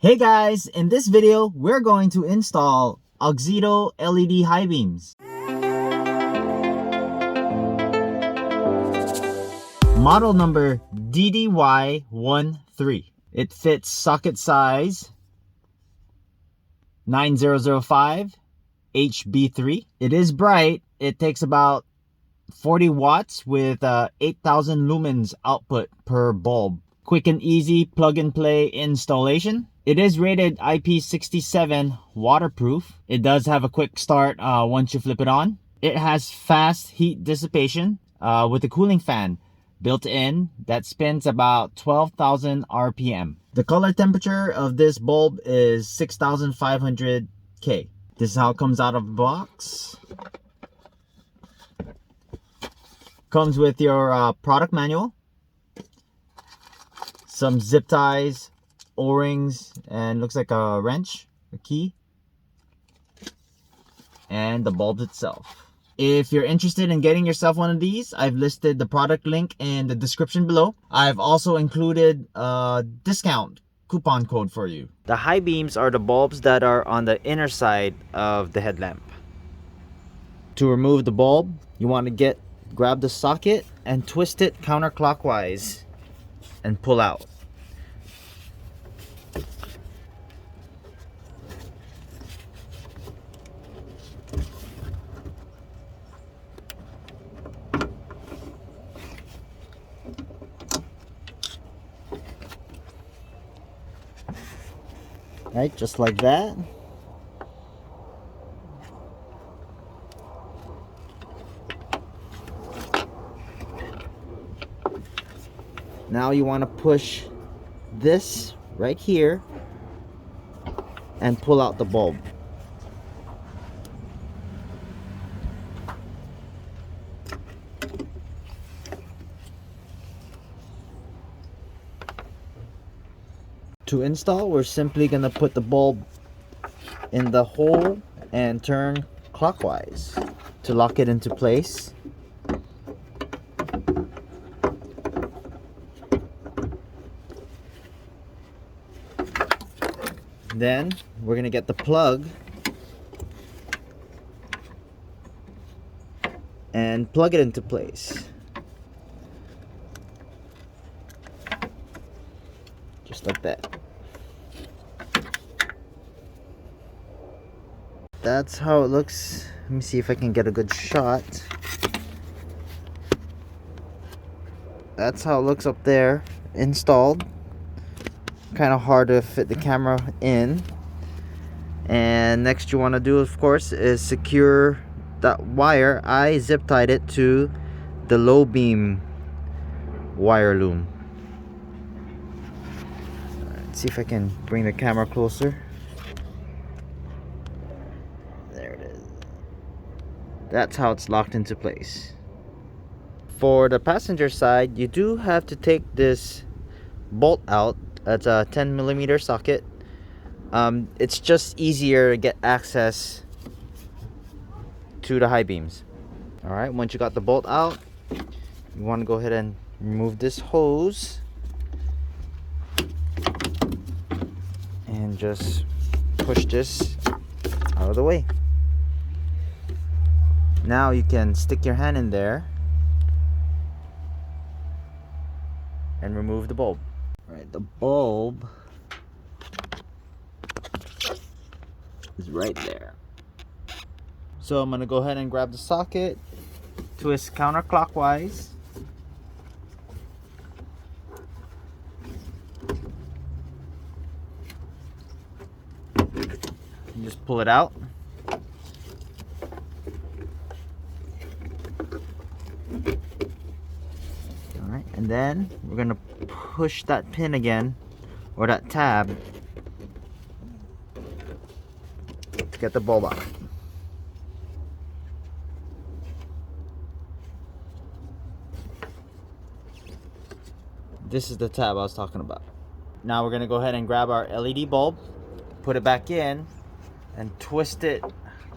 Hey guys, in this video, we're going to install Auxito LED high beams. Model number DDY13. It fits socket size 9005 HB3. It is bright. It takes about 40 watts with 8,000 lumens output per bulb. Quick and easy plug and play installation. It is rated IP67 waterproof. It does have a quick start once you flip it on. It has fast heat dissipation with a cooling fan built in that spins about 12,000 RPM. The color temperature of this bulb is 6,500 K. This is how it comes out of the box. Comes with your product manual, some zip ties, O-rings, and looks like a wrench, a key, and the bulb itself. If you're interested in getting yourself one of these, I've listed the product link in the description below. I've also included a discount coupon code for you. The high beams are the bulbs that are on the inner side of the headlamp. To remove the bulb, you want to grab the socket and twist it counterclockwise and pull out. Right, just like that. Now you want to push this right here and pull out the bulb. To install, we're simply going to put the bulb in the hole and turn clockwise to lock it into place. Then we're going to get the plug and plug it into place. Just like that. That's how it looks. Let me see if I can get a good shot. That's how it looks up there installed. Kind of hard to fit the camera in. And next you want to do, of course, is secure that wire. I zip tied it to the low beam wire loom. Let's see if I can bring the camera closer. There it is. That's how it's locked into place. For the passenger side, you do have to take this bolt out. That's a 10mm socket. It's just easier to get access to the high beams. Alright, once you got the bolt out, you want to go ahead and remove this hose and just push this out of the way. Now you can stick your hand in there and remove the bulb. Alright, the bulb is right there. So I'm going to go ahead and grab the socket, twist counterclockwise, and just pull it out. Alright, and then we're going to push that pin again, or that tab, to get the bulb out. This is the tab I was talking about. Now we're going to go ahead and grab our LED bulb, put it back in, and twist it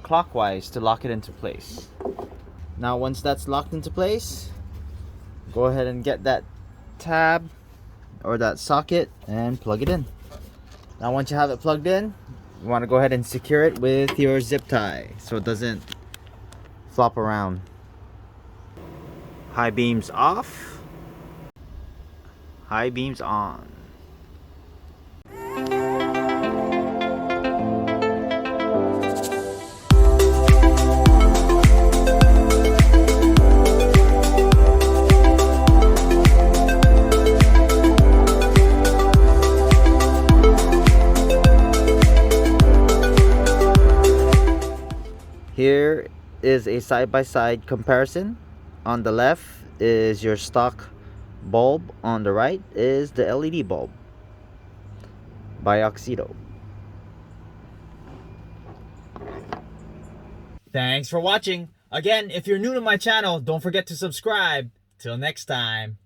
clockwise to lock it into place. Now once that's locked into place, go ahead and get that tab or that socket and plug it in. Now once you have it plugged in, you want to go ahead and secure it with your zip tie so it doesn't flop around. High beams off, high beams on. Here is a side-by-side comparison. On the left is your stock bulb, on the right is the LED bulb by Auxito. Thanks for watching. Again, if you're new to my channel, don't forget to subscribe. Till next time.